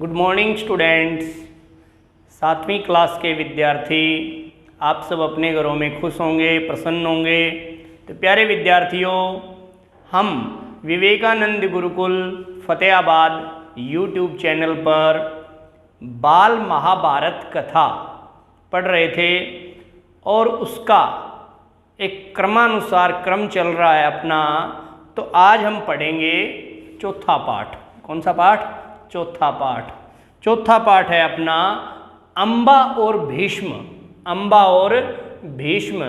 Good morning students. 7वीं class के विद्यार्थी आप सब अपने घरों में खुश होंगे, प्रसन्न होंगे। तो प्यारे विद्यार्थियों, हम विवेकानंद गुरुकुल फतेहाबाद यूट्यूब चैनल पर बाल महाभारत कथा पढ़ रहे थे और उसका एक क्रमानुसार क्रम चल रहा है अपना। तो आज हम पढ़ेंगे चौथा पाठ। कौन सा पाठ? चौथा पाठ। चौथा पाठ है अपना अंबा और भीष्म। अंबा और भीष्म।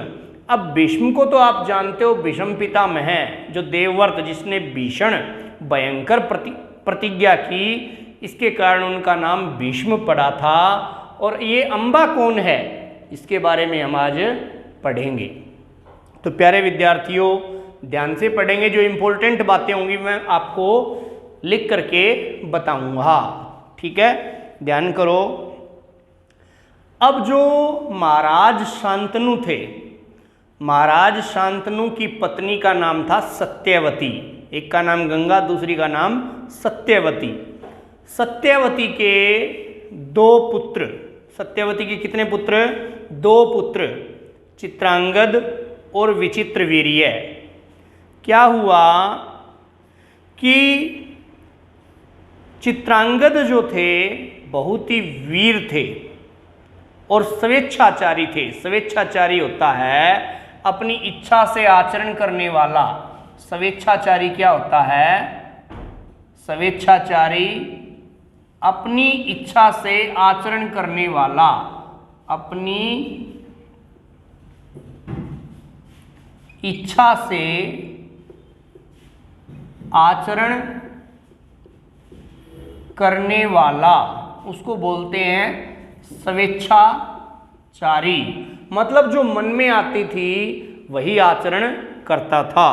अब भीष्म को तो आप जानते हो, भीष्म पितामह हैं, जो देवव्रत जिसने भीषण भयंकर प्रतिज्ञा की, इसके कारण उनका नाम भीष्म पड़ा था। और ये अंबा कौन है, इसके बारे में हम आज पढ़ेंगे। तो प्यारे विद्यार्थियों, ध्यान से पढ़ेंगे। जो इम्पोर्टेंट बातें होंगी मैं आपको लिख करके बताऊंगा, ठीक है? ध्यान करो। अब जो महाराज शांतनु थे, महाराज शांतनु की पत्नी का नाम था सत्यवती। एक का नाम गंगा, दूसरी का नाम सत्यवती। सत्यवती के दो पुत्र, सत्यवती के कितने पुत्र? दो पुत्र, चित्रांगद और विचित्रवीर्य। क्या हुआ कि चित्रांगद जो थे बहुत ही वीर थे और स्वेच्छाचारी थे। स्वेच्छाचारी होता है अपनी इच्छा से आचरण करने वाला। स्वेच्छाचारी क्या होता है? स्वेच्छाचारी अपनी इच्छा से आचरण करने वाला। अपनी इच्छा से आचरण करने वाला, उसको बोलते हैं स्वेच्छाचारी। मतलब जो मन में आती थी वही आचरण करता था।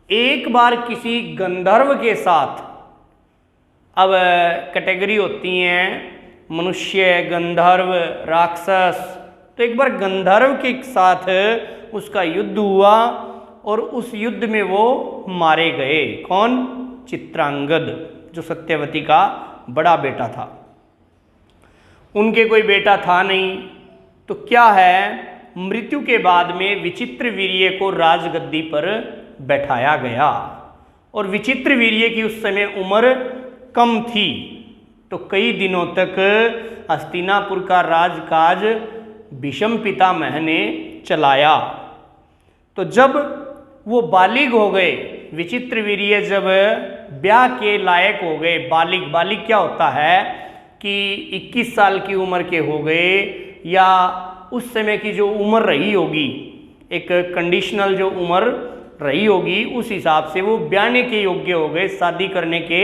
एक बार किसी गंधर्व के साथ, अब कैटेगरी होती हैं मनुष्य, गंधर्व, राक्षस, तो एक बार गंधर्व के साथ उसका युद्ध हुआ और उस युद्ध में वो मारे गए। कौन? चित्रांगद, जो सत्यवती का बड़ा बेटा था। उनके कोई बेटा था नहीं। तो क्या है, मृत्यु के बाद में विचित्रवीर्य को राजगद्दी पर बैठाया गया। और विचित्रवीर्य की उस समय उम्र कम थी। तो कई दिनों तक हस्तिनापुर का राजकाज भीष्म पितामह ने चलाया। तो जब वो बालिग हो गए, विचित्रवीर्य जब ब्याह के लायक हो गए, बालिग क्या होता है कि 21 साल की उम्र के हो गए, या उस समय की जो उम्र रही होगी, एक कंडीशनल जो उम्र रही होगी, उस हिसाब से वो ब्याहने के योग्य हो गए, शादी करने के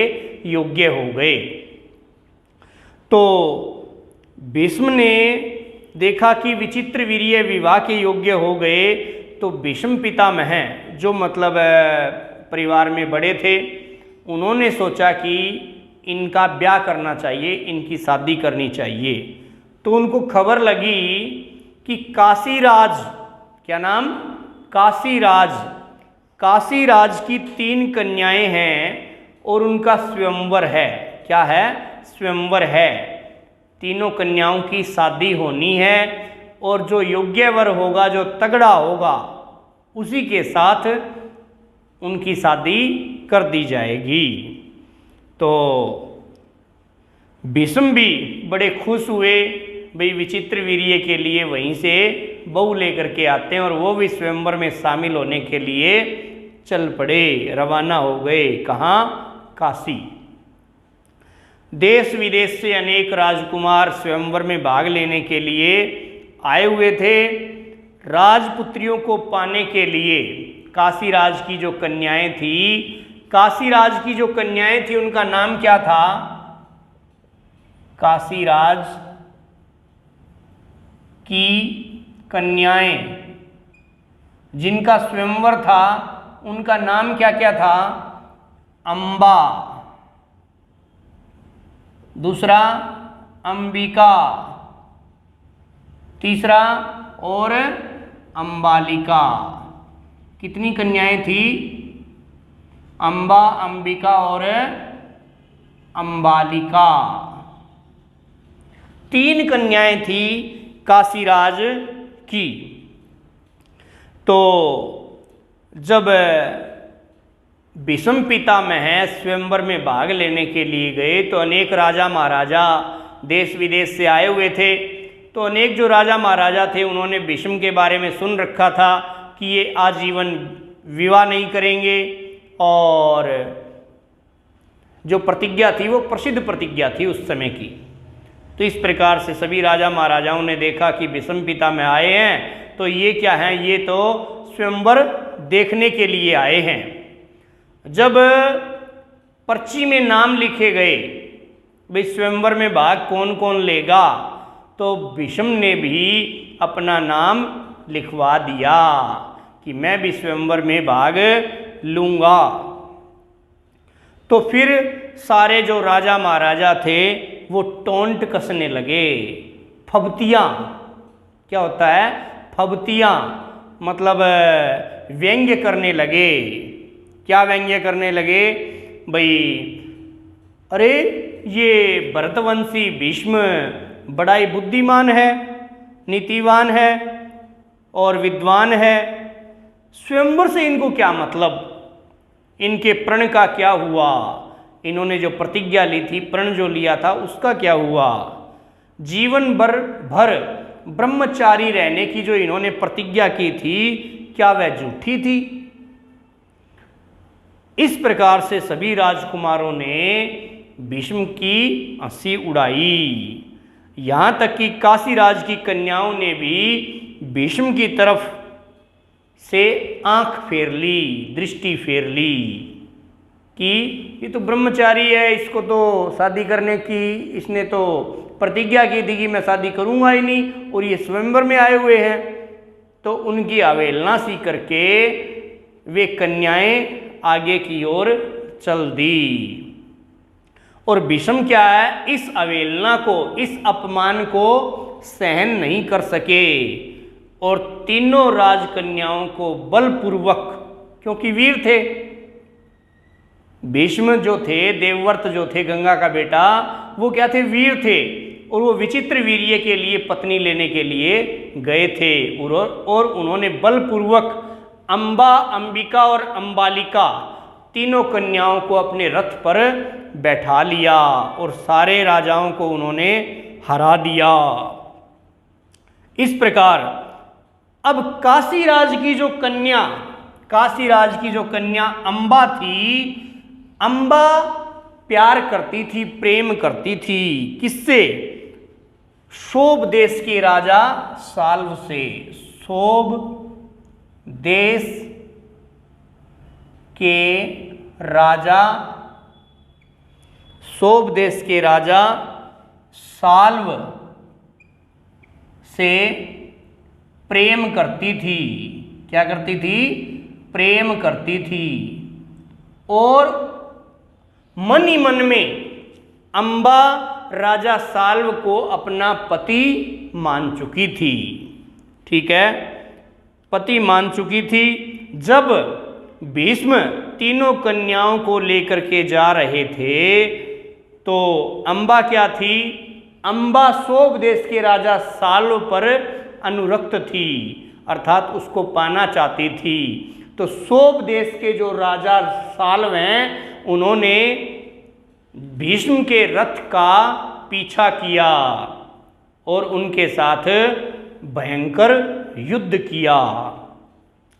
योग्य हो गए। तो भीष्म ने देखा कि विचित्रवीर्य विवाह के योग्य हो गए। तो भीष्म पितामह, जो मतलब परिवार में बड़े थे, उन्होंने सोचा कि इनका ब्याह करना चाहिए, इनकी शादी करनी चाहिए। तो उनको खबर लगी कि काशीराज, क्या नाम? काशीराज, काशीराज की 3 कन्याएं हैं और उनका स्वयंवर है। क्या है? स्वयंवर है। तीनों कन्याओं की शादी होनी है और जो योग्य वर होगा, जो तगड़ा होगा, उसी के साथ उनकी शादी कर दी जाएगी। तो भीष्म भी बड़े खुश हुए, भाई विचित्रवीर्य के लिए वहीं से बहू लेकर के आते हैं, और वो भी स्वयंवर में शामिल होने के लिए चल पड़े, रवाना हो गए। कहाँ? काशी। देश विदेश से अनेक राजकुमार स्वयंवर में भाग लेने के लिए आए हुए थे। राजपुत्रियों को पाने के लिए काशीराज की जो कन्याएं थी, काशीराज की जो कन्याएं थी उनका नाम क्या था? काशीराज की कन्याएं जिनका स्वयंवर था, उनका नाम क्या क्या था? अंबा, दूसरा अंबिका, तीसरा और अंबालिका। कितनी कन्याएं थी? अंबा, अंबिका और अंबालिका। 3 कन्याएं थी काशीराज की। तो जब भीष्म पितामह स्वयंवर में भाग लेने के लिए गए तो अनेक राजा महाराजा देश विदेश से आए हुए थे। तो अनेक जो राजा महाराजा थे उन्होंने भीष्म के बारे में सुन रखा था कि ये आजीवन विवाह नहीं करेंगे, और जो प्रतिज्ञा थी वो प्रसिद्ध प्रतिज्ञा थी उस समय की। तो इस प्रकार से सभी राजा महाराजाओं ने देखा कि भीष्म पितामह आए हैं, तो ये क्या हैं, ये तो स्वयंवर देखने के लिए आए हैं। जब पर्ची में नाम लिखे गए भाई स्वयंवर में भाग कौन कौन लेगा, तो भीष्म ने भी अपना नाम लिखवा दिया कि मैं भी स्वयंवर में भाग लूँगा। तो फिर सारे जो राजा महाराजा थे वो टोंट कसने लगे, फबतियाँ, क्या होता है फबतियाँ, मतलब व्यंग्य करने लगे। क्या व्यंग्य करने लगे भाई, अरे ये भरतवंशी भीष्म बड़ा ही बुद्धिमान है, नीतिवान है और विद्वान है, स्वयंवर से इनको क्या मतलब, इनके प्रण का क्या हुआ, इन्होंने जो प्रतिज्ञा ली थी, प्रण जो लिया था उसका क्या हुआ, जीवन भर ब्रह्मचारी रहने की जो इन्होंने प्रतिज्ञा की थी क्या वह झूठी थी। इस प्रकार से सभी राजकुमारों ने भीष्म की हंसी उड़ाई। यहाँ तक कि काशीराज की कन्याओं ने भी भीष्म की तरफ से आंख फेर ली, दृष्टि फेर ली कि ये तो ब्रह्मचारी है, इसको तो शादी करने की, इसने तो प्रतिज्ञा की थी कि मैं शादी करूँगा ही नहीं, और ये स्वयंवर में आए हुए हैं। तो उनकी अवहेलना सी करके वे कन्याएं आगे की ओर चल दी। और भीष्म क्या है, इस अवहेलना को, इस अपमान को सहन नहीं कर सके, और तीनों राजकन्याओं को बलपूर्वक, क्योंकि वीर थे, भीष्म जो थे, देवव्रत जो थे गंगा का बेटा, वो क्या थे, वीर थे, और वो विचित्र वीर्य के लिए पत्नी लेने के लिए गए थे, और उन्होंने बलपूर्वक अंबा, अंबिका और अंबालिका तीनों कन्याओं को अपने रथ पर बैठा लिया और सारे राजाओं को उन्होंने हरा दिया। इस प्रकार अब काशीराज की जो कन्या अंबा थी, अंबा प्यार करती थी, प्रेम करती थी, किससे, शोभ देश के राजा साल्व से। शोभ देश के राजा साल्व से प्रेम करती थी। क्या करती थी, प्रेम करती थी, और मन ही मन में अंबा राजा साल्व को अपना पति मान चुकी थी। ठीक है, पति मान चुकी थी। जब भीष्म तीनों कन्याओं को लेकर के जा रहे थे तो अंबा क्या थी, अंबा शोभ देश के राजा साल्व पर अनुरक्त थी, अर्थात उसको पाना चाहती थी। तो शोभ देश के जो राजा साल्व हैं उन्होंने भीष्म के रथ का पीछा किया और उनके साथ भयंकर युद्ध किया।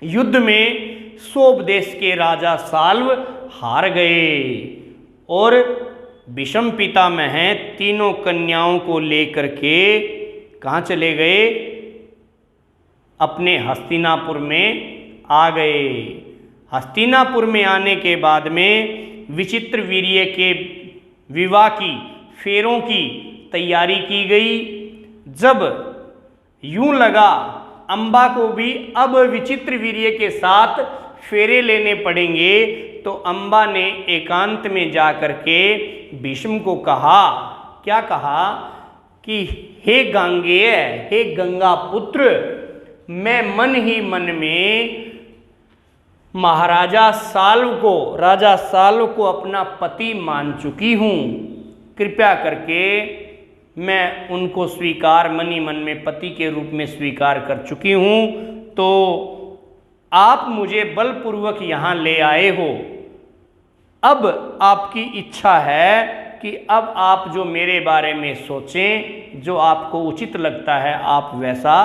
युद्ध में शोभ देश के राजा साल्व हार गए और भीष्म पितामह तीनों कन्याओं को लेकर के कहाँ चले गए, अपने हस्तिनापुर में आ गए। हस्तिनापुर में आने के बाद में विचित्र वीर्य के विवाह की, फेरों की तैयारी की गई। जब यूं लगा अंबा को भी अब विचित्र वीर्य के साथ फेरे लेने पड़ेंगे, तो अंबा ने एकांत में जाकर के भीष्म को कहा, क्या कहा कि हे गांगेय, हे गंगा पुत्र, मैं मन ही मन में महाराजा साल्व को, राजा साल्व को अपना पति मान चुकी हूँ। कृपया करके मैं उनको स्वीकार मनी मन में पति के रूप में स्वीकार कर चुकी हूँ, तो आप मुझे बलपूर्वक यहाँ ले आए हो। अब आपकी इच्छा है कि अब आप जो मेरे बारे में सोचें, जो आपको उचित लगता है आप वैसा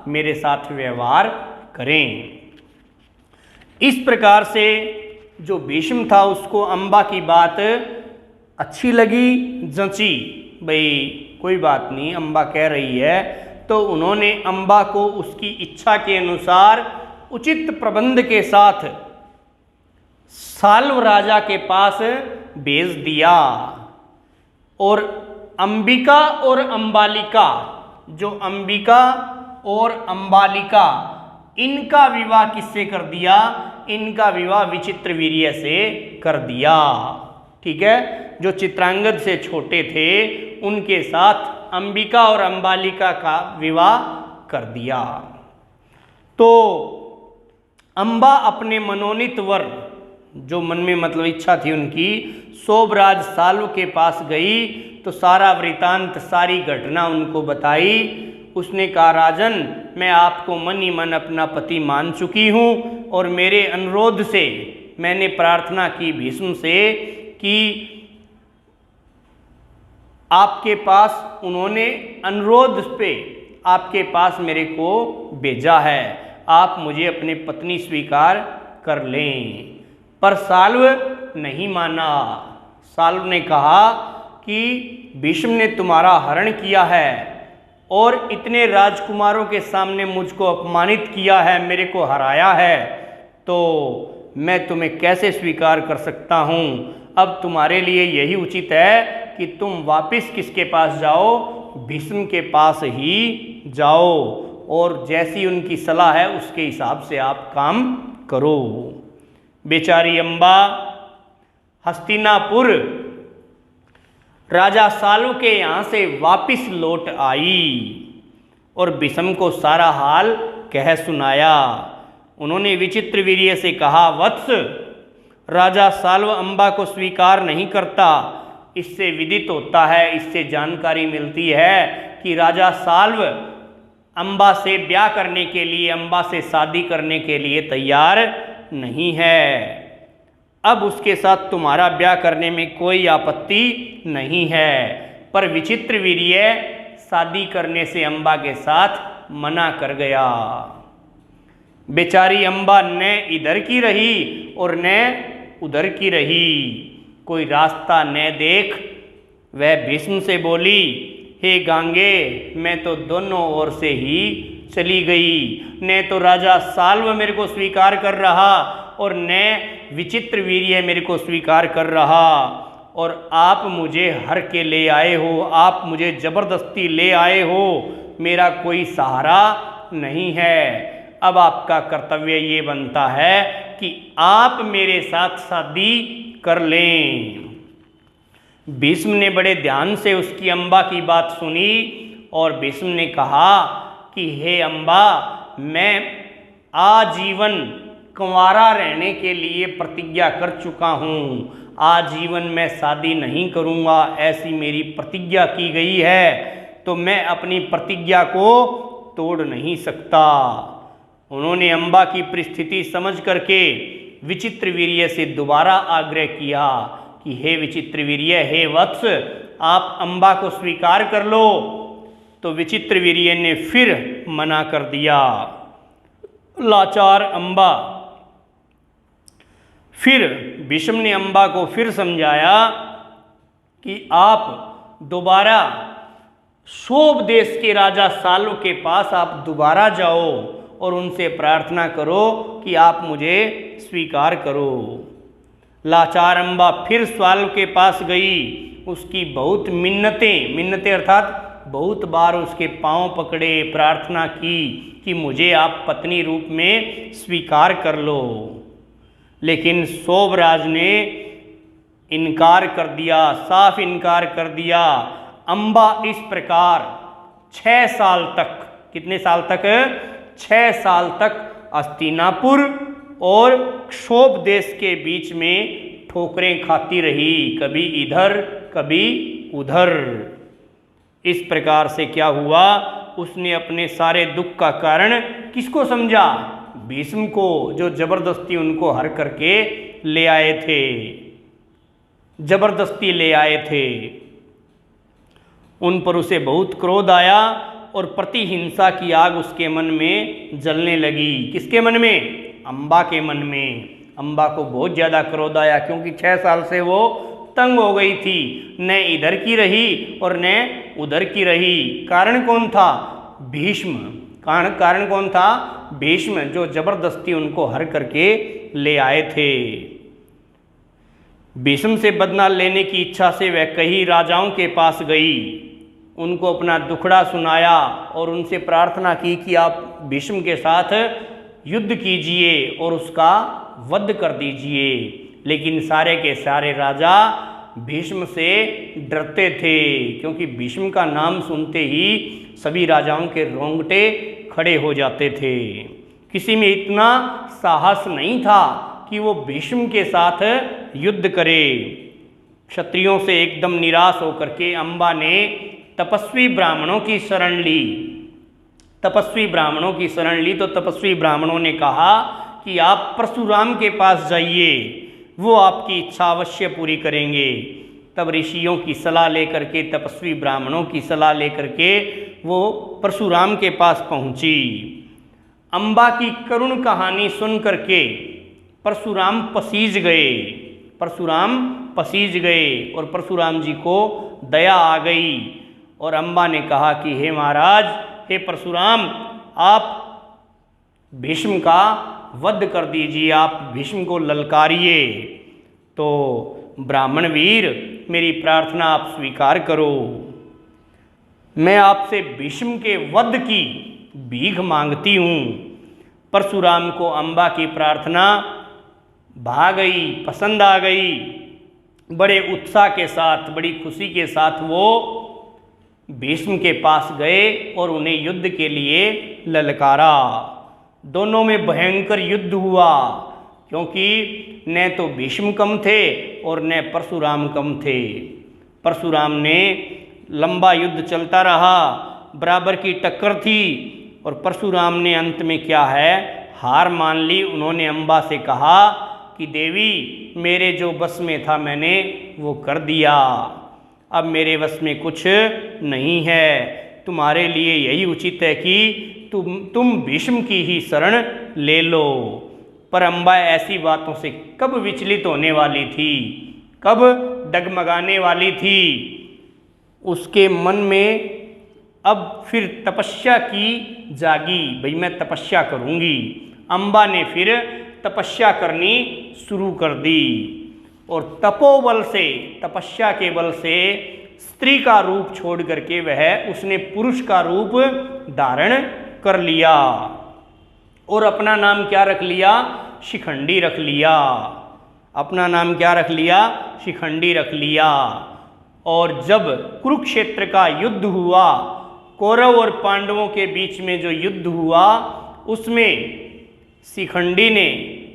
मेरे साथ व्यवहार करें। इस प्रकार से जो भीष्म था उसको अम्बा की बात अच्छी लगी, जंची, भाई कोई बात नहीं अम्बा कह रही है, तो उन्होंने अम्बा को उसकी इच्छा के अनुसार उचित प्रबंध के साथ साल्व राजा के पास भेज दिया। और अंबिका और अंबालिका, जो अंबिका और अंबालिका, इनका विवाह किससे कर दिया? इनका विवाह विचित्रवीर्य से कर दिया। ठीक है, जो चित्रांगद से छोटे थे उनके साथ अंबिका और अंबालिका का विवाह कर दिया। तो अम्बा अपने मनोनीत वर, जो मन में मतलब इच्छा थी उनकी, शोभराज साल्व के पास गई तो सारा वृतांत, सारी घटना उनको बताई। उसने कहा, राजन, मैं आपको मन ही मन अपना पति मान चुकी हूँ और मेरे अनुरोध से मैंने प्रार्थना की भीष्म से कि आपके पास, उन्होंने अनुरोध पे आपके पास मेरे को भेजा है, आप मुझे अपनी पत्नी स्वीकार कर लें। पर साल्व नहीं माना। साल्व ने कहा कि भीष्म ने तुम्हारा हरण किया है और इतने राजकुमारों के सामने मुझको अपमानित किया है, मेरे को हराया है, तो मैं तुम्हें कैसे स्वीकार कर सकता हूँ। अब तुम्हारे लिए यही उचित है कि तुम वापस किसके पास जाओ? भीष्म के पास ही जाओ और जैसी उनकी सलाह है उसके हिसाब से आप काम करो। बेचारी अम्बा हस्तिनापुर राजा साल्व के यहाँ से वापिस लौट आई और भीष्म को सारा हाल कह सुनाया। उन्होंने विचित्रवीर्य से कहा, वत्स, राजा साल्व अम्बा को स्वीकार नहीं करता। इससे विदित होता है, इससे जानकारी मिलती है कि राजा साल्व अम्बा से ब्याह करने के लिए, अम्बा से शादी करने के लिए तैयार नहीं है। अब उसके साथ तुम्हारा ब्याह करने में कोई आपत्ति नहीं है, पर विचित्रवीर्य शादी करने से अम्बा के साथ मना कर गया। बेचारी अम्बा न इधर की रही और न उधर की रही, कोई रास्ता न देख वह भीष्म से बोली, हे गांगे, मैं तो दोनों ओर से ही चली गई, न तो राजा साल्व मेरे को स्वीकार कर रहा और न विचित्रवीर्य मेरे को स्वीकार कर रहा, और आप मुझे हर के ले आए हो, आप मुझे जबरदस्ती ले आए हो, मेरा कोई सहारा नहीं है। अब आपका कर्तव्य ये बनता है कि आप मेरे साथ शादी कर लें। भीष्म ने बड़े ध्यान से उसकी अम्बा की बात सुनी और भीष्म ने कहा कि हे अम्बा, मैं आजीवन कुंवारा रहने के लिए प्रतिज्ञा कर चुका हूँ, आजीवन मैं शादी नहीं करूँगा, ऐसी मेरी प्रतिज्ञा की गई है, तो मैं अपनी प्रतिज्ञा को तोड़ नहीं सकता। उन्होंने अम्बा की परिस्थिति समझ करके विचित्रवीर्य से दोबारा आग्रह किया कि हे विचित्रवीर्य, हे वत्स, आप अम्बा को स्वीकार कर लो। तो विचित्रवीर्य ने फिर मना कर दिया। लाचार अम्बा। फिर भीष्म ने अम्बा को फिर समझाया कि आप दोबारा शोभ देश के राजा साल्व के पास आप दोबारा जाओ और उनसे प्रार्थना करो कि आप मुझे स्वीकार करो। लाचार अम्बा फिर साल्व के पास गई, उसकी बहुत मिन्नतें अर्थात बहुत बार उसके पांव पकड़े, प्रार्थना की कि मुझे आप पत्नी रूप में स्वीकार कर लो। लेकिन शोभराज ने इनकार कर दिया, साफ इनकार कर दिया। अम्बा इस प्रकार 6 साल तक, कितने साल तक? 6 साल तक हस्तिनापुर और क्षोभ देश के बीच में ठोकरें खाती रही, कभी इधर कभी उधर। इस प्रकार से क्या हुआ, उसने अपने सारे दुख का कारण किसको समझा, भीष्म को, जो जबरदस्ती उनको हर करके ले आए थे, जबरदस्ती ले आए थे। उन पर उसे बहुत क्रोध आया और प्रतिहिंसा की आग उसके मन में जलने लगी। किसके मन में, अम्बा के मन में। अम्बा को बहुत ज़्यादा क्रोध आया, क्योंकि 6 साल से वो तंग हो गई थी, न इधर की रही और न उधर की रही। कारण कौन था, भीष्म। कारण कौन था, भीष्म, जो जबरदस्ती उनको हर करके ले आए थे। भीष्म से बदला लेने की इच्छा से वह कई राजाओं के पास गई, उनको अपना दुखड़ा सुनाया और उनसे प्रार्थना की कि आप भीष्म के साथ युद्ध कीजिए और उसका वध कर दीजिए। लेकिन सारे के सारे राजा भीष्म से डरते थे, क्योंकि भीष्म का नाम सुनते ही सभी राजाओं के रोंगटे खड़े हो जाते थे। किसी में इतना साहस नहीं था कि वो भीष्म के साथ युद्ध करे। क्षत्रियों से एकदम निराश होकर के अम्बा ने तपस्वी ब्राह्मणों की शरण ली। तपस्वी ब्राह्मणों की शरण ली तो तपस्वी ब्राह्मणों ने कहा कि आप परशुराम के पास जाइए, वो आपकी इच्छा अवश्य पूरी करेंगे। तब ऋषियों की सलाह लेकर के, तपस्वी ब्राह्मणों की सलाह लेकर के वो परशुराम के पास पहुंची। अम्बा की करुण कहानी सुन करके परशुराम पसीज गए। परशुराम पसीज गए और परशुराम जी को दया आ गई और अम्बा ने कहा कि हे महाराज, हे परशुराम, आप भीष्म का वध कर दीजिए, आप भीष्म को ललकारिए। तो ब्राह्मण वीर, मेरी प्रार्थना आप स्वीकार करो, मैं आपसे भीष्म के वध की भीख मांगती हूँ। परशुराम को अम्बा की प्रार्थना भा गई, पसंद आ गई। बड़े उत्साह के साथ, बड़ी खुशी के साथ वो भीष्म के पास गए और उन्हें युद्ध के लिए ललकारा। दोनों में भयंकर युद्ध हुआ, क्योंकि न तो भीष्म कम थे और न परशुराम कम थे। परशुराम ने, लंबा युद्ध चलता रहा, बराबर की टक्कर थी और परशुराम ने अंत में क्या है, हार मान ली। उन्होंने अम्बा से कहा कि देवी, मेरे जो बस में था मैंने वो कर दिया, अब मेरे बस में कुछ नहीं है। तुम्हारे लिए यही उचित है कि तुम भीष्म की ही शरण ले लो। पर अम्बा ऐसी बातों से कब विचलित होने वाली थी, कब डगमगाने वाली थी। उसके मन में अब फिर तपस्या की जागी, भाई मैं तपस्या करूँगी। अम्बा ने फिर तपस्या करनी शुरू कर दी और तपोबल से, तपस्या के बल से स्त्री का रूप छोड़ करके वह उसने पुरुष का रूप धारण कर लिया और अपना नाम क्या रख लिया, शिखंडी रख लिया। अपना नाम क्या रख लिया, शिखंडी रख लिया। और जब कुरुक्षेत्र का युद्ध हुआ, कौरव और पांडवों के बीच में जो युद्ध हुआ, उसमें शिखंडी ने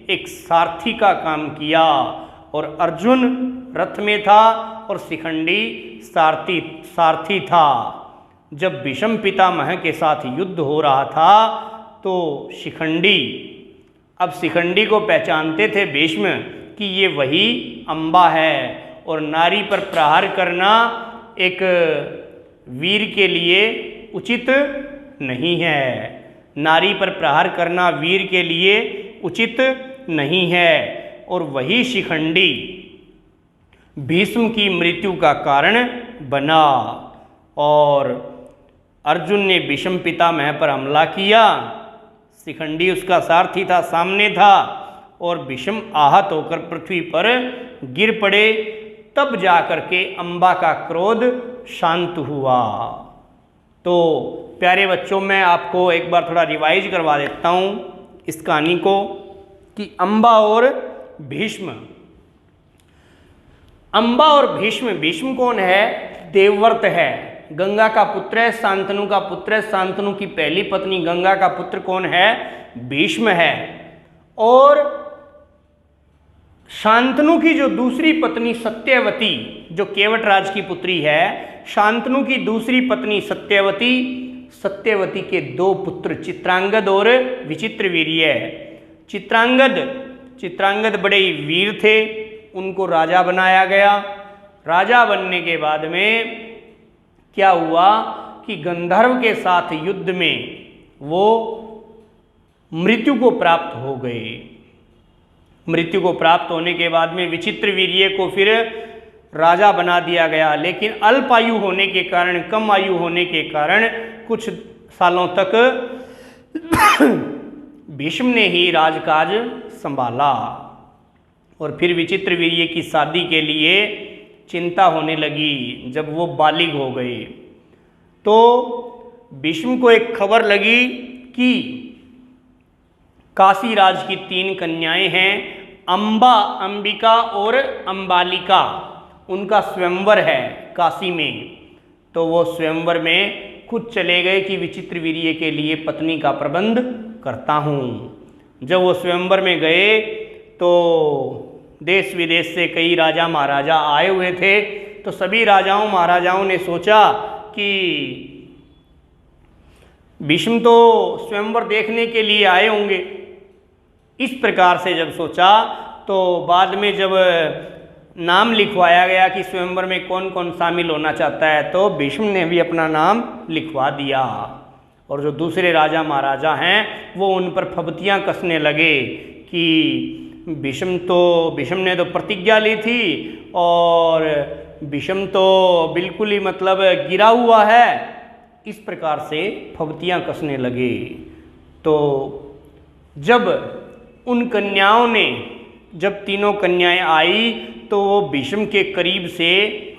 एक सारथी का काम किया और अर्जुन रथ में था और शिखंडी सारथी था। जब भीष्म पितामह के साथ युद्ध हो रहा था तो शिखंडी, अब शिखंडी को पहचानते थे भीष्म कि ये वही अम्बा है और नारी पर प्रहार करना एक वीर के लिए उचित नहीं है। नारी पर प्रहार करना वीर के लिए उचित नहीं है। और वही शिखंडी भीष्म की मृत्यु का कारण बना और अर्जुन ने भीष्म पितामह पर हमला किया। शिखंडी उसका सारथी था, सामने था और भीष्म आहत होकर पृथ्वी पर गिर पड़े। तब जाकर के अम्बा का क्रोध शांत हुआ। तो प्यारे बच्चों, मैं आपको एक बार थोड़ा रिवाइज करवा देता हूँ इस कहानी को कि अम्बा और भीष्म। अम्बा और भीष्म, भीष्म कौन है, देवव्रत है, गंगा का पुत्र है, शांतनु का पुत्र है। शांतनु की पहली पत्नी गंगा का पुत्र कौन है, भीष्म है। और शांतनु की जो दूसरी पत्नी सत्यवती, जो केवट राज की पुत्री है, शांतनु की दूसरी पत्नी सत्यवती, सत्यवती के दो पुत्र चित्रांगद और विचित्रवीर्य। चित्रांगद बड़े ही वीर थे, उनको राजा बनाया गया। राजा बनने के बाद में क्या हुआ कि गंधर्व के साथ युद्ध में वो मृत्यु को प्राप्त हो गए। मृत्यु को प्राप्त होने के बाद में विचित्रवीर्य को फिर राजा बना दिया गया, लेकिन अल्प आयु होने के कारण, कम आयु होने के कारण कुछ सालों तक भीष्म ने ही राजकाज संभाला। और फिर विचित्रवीर्य की शादी के लिए चिंता होने लगी। जब वो बालिग हो गए तो भीष्म को एक खबर लगी कि काशी राज की 3 कन्याएं हैं, अंबा, अंबिका और अंबालिका, उनका स्वयंवर है काशी में। तो वो स्वयंवर में खुद चले गए कि विचित्रवीर्य के लिए पत्नी का प्रबंध करता हूँ। जब वो स्वयंवर में गए तो देश विदेश से कई राजा महाराजा आए हुए थे। तो सभी राजाओं महाराजाओं ने सोचा कि भीष्म तो स्वयंवर देखने के लिए आए होंगे। इस प्रकार से जब सोचा तो बाद में जब नाम लिखवाया गया कि स्वयंवर में कौन कौन शामिल होना चाहता है, तो भीष्म ने भी अपना नाम लिखवा दिया। और जो दूसरे राजा महाराजा हैं वो उन पर फबतियाँ कसने लगे कि भीष्म ने तो प्रतिज्ञा ली थी और भीष्म तो बिल्कुल ही मतलब गिरा हुआ है। इस प्रकार से फबतियाँ कसने लगे। तो जब उन कन्याओं ने, जब तीनों कन्याएं आई तो वो भीष्म के करीब से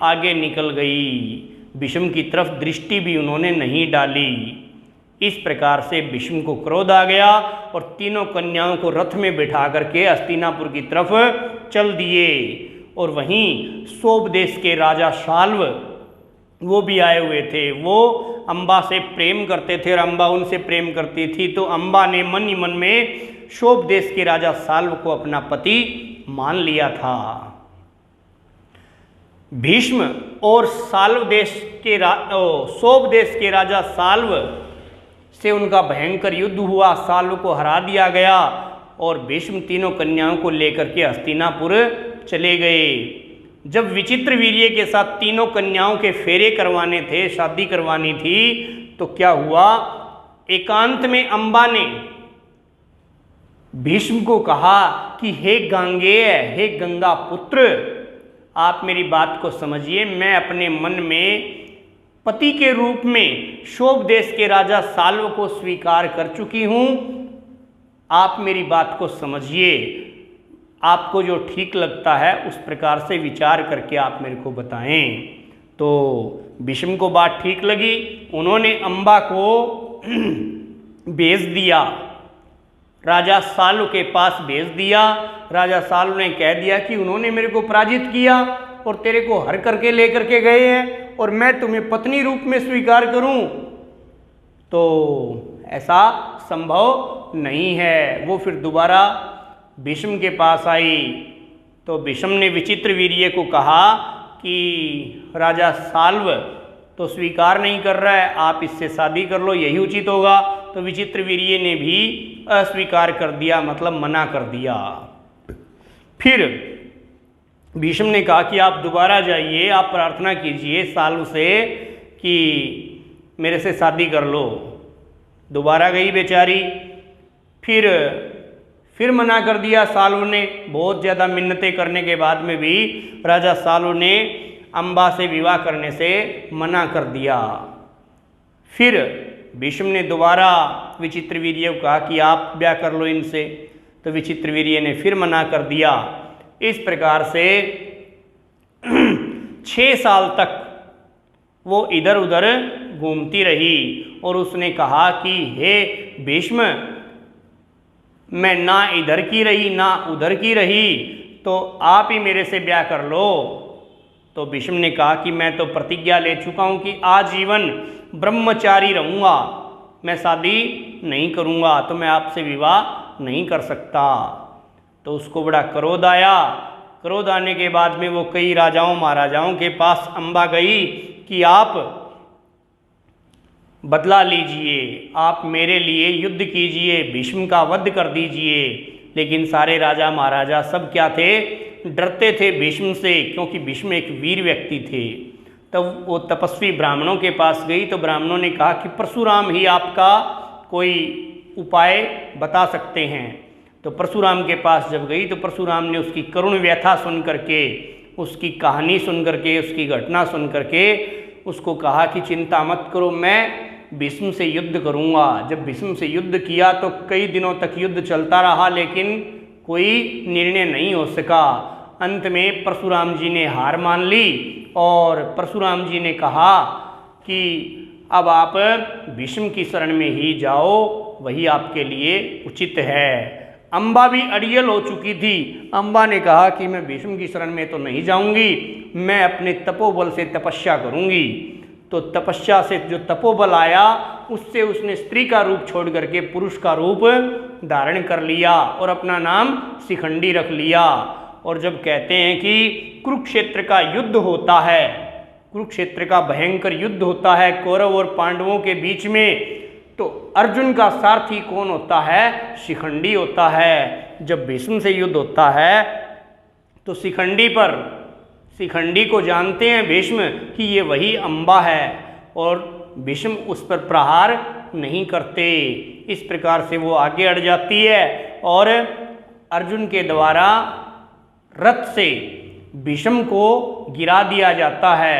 आगे निकल गई। भीष्म की तरफ दृष्टि भी उन्होंने नहीं डाली। इस प्रकार से भीष्म को क्रोध आ गया और तीनों कन्याओं को रथ में बिठा करके हस्तिनापुर की तरफ चल दिए। और वहीं सोब देश के राजा शाल्व वो भी आए हुए थे। वो अंबा से प्रेम करते थे और अंबा उनसे प्रेम करती थी। तो अंबा ने मन ही मन में सोब देश के राजा शाल्व को अपना पति मान लिया था। भीष्म और शाल्व देश के सोब देश के राजा शाल्व से उनका भयंकर युद्ध हुआ। शाल्व को हरा दिया गया और भीष्म तीनों कन्याओं को लेकर के हस्तिनापुर चले गए। जब विचित्रवीर्य के साथ तीनों कन्याओं के फेरे करवाने थे, शादी करवानी थी, तो क्या हुआ, एकांत में अंबा ने भीष्म को कहा कि हे गांगेय, हे गंगा पुत्र, आप मेरी बात को समझिए। मैं अपने मन में पति के रूप में शोभ देश के राजा शाल्व को स्वीकार कर चुकी हूँ। आप मेरी बात को समझिए। आपको जो ठीक लगता है उस प्रकार से विचार करके आप मेरे को बताएं। तो भीष्म को बात ठीक लगी। उन्होंने अंबा को भेज दिया, राजा शाल्व के पास भेज दिया। राजा शाल्व ने कह दिया कि उन्होंने मेरे को पराजित किया और तेरे को हर करके लेकर के गए हैं और मैं तुम्हें पत्नी रूप में स्वीकार करूं, तो ऐसा संभव नहीं है। वो फिर दोबारा भीष्म के पास आई तो भीष्म ने विचित्रवीर्य को कहा कि राजा शाल्व तो स्वीकार नहीं कर रहा है, आप इससे शादी कर लो, यही उचित होगा। तो विचित्रवीर्य ने भी अस्वीकार कर दिया, मतलब मना कर दिया। फिर भीष्म ने कहा कि आप दोबारा जाइए, आप प्रार्थना कीजिए शाल्व से कि मेरे से शादी कर लो। दोबारा गई बेचारी, फिर मना कर दिया शाल्व ने। बहुत ज़्यादा मिन्नतें करने के बाद में भी राजा शाल्व ने अंबा से विवाह करने से मना कर दिया। फिर भीष्म ने दोबारा विचित्रवीर्य को कहा कि आप ब्याह कर लो इनसे, तो विचित्रवीर्य ने फिर मना कर दिया। इस प्रकार से 6 साल तक वो इधर उधर घूमती रही और उसने कहा कि हे भीष्म, मैं ना इधर की रही ना उधर की रही, तो आप ही मेरे से ब्याह कर लो। तो भीष्म ने कहा कि मैं तो प्रतिज्ञा ले चुका हूँ कि आजीवन ब्रह्मचारी रहूँगा, मैं शादी नहीं करूँगा, तो मैं आपसे विवाह नहीं कर सकता। तो उसको बड़ा क्रोध आया। क्रोध आने के बाद में वो कई राजाओं महाराजाओं के पास अंबा गई कि आप बदला लीजिए, आप मेरे लिए युद्ध कीजिए, भीष्म का वध कर दीजिए। लेकिन सारे राजा महाराजा सब क्या थे, डरते थे भीष्म से, क्योंकि भीष्म एक वीर व्यक्ति थे। तब वो तपस्वी ब्राह्मणों के पास गई तो ब्राह्मणों ने कहा कि परशुराम ही आपका कोई उपाय बता सकते हैं। तो परशुराम के पास जब गई तो परशुराम ने उसकी करुण व्यथा सुन करके, उसकी कहानी सुन करके, उसकी घटना सुन करके उसको कहा कि चिंता मत करो, मैं भीष्म से युद्ध करूंगा। जब भीष्म से युद्ध किया तो कई दिनों तक युद्ध चलता रहा, लेकिन कोई निर्णय नहीं हो सका। अंत में परशुराम जी ने हार मान ली और परशुराम जी ने कहा कि अब आप भीष्म की शरण में ही जाओ, वही आपके लिए उचित है। अम्बा भी अड़ियल हो चुकी थी। अम्बा ने कहा कि मैं भीष्म की शरण में तो नहीं जाऊंगी, मैं अपने तपोबल से तपस्या करूंगी। तो तपस्या से जो तपोबल आया उससे उसने स्त्री का रूप छोड़ करके पुरुष का रूप धारण कर लिया और अपना नाम शिखंडी रख लिया। और जब कहते हैं कि कुरुक्षेत्र का युद्ध होता है, कुरुक्षेत्र का भयंकर युद्ध होता है कौरव और पांडवों के बीच में, तो अर्जुन का सारथी कौन होता है, शिखंडी होता है। जब भीष्म से युद्ध होता है तो शिखंडी को जानते हैं भीष्म कि ये वही अम्बा है और भीष्म उस पर प्रहार नहीं करते। इस प्रकार से वो आगे अड़ जाती है और अर्जुन के द्वारा रथ से भीष्म को गिरा दिया जाता है।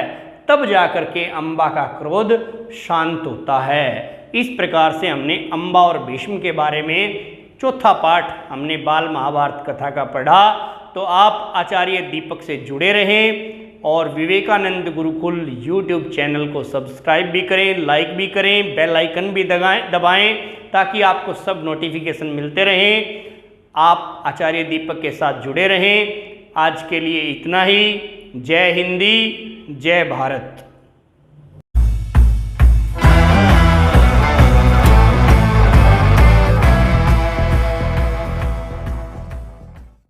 तब जाकर के अम्बा का क्रोध शांत होता है। इस प्रकार से हमने अम्बा और भीष्म के बारे में चौथा पाठ हमने बाल महाभारत कथा का पढ़ा। तो आप आचार्य दीपक से जुड़े रहें और विवेकानंद गुरुकुल यूट्यूब चैनल को सब्सक्राइब भी करें, लाइक भी करें, बेल आइकन भी दबाएं ताकि आपको सब नोटिफिकेशन मिलते रहें। आप आचार्य दीपक के साथ जुड़े रहें। आज के लिए इतना ही। जय हिंदी, जय भारत।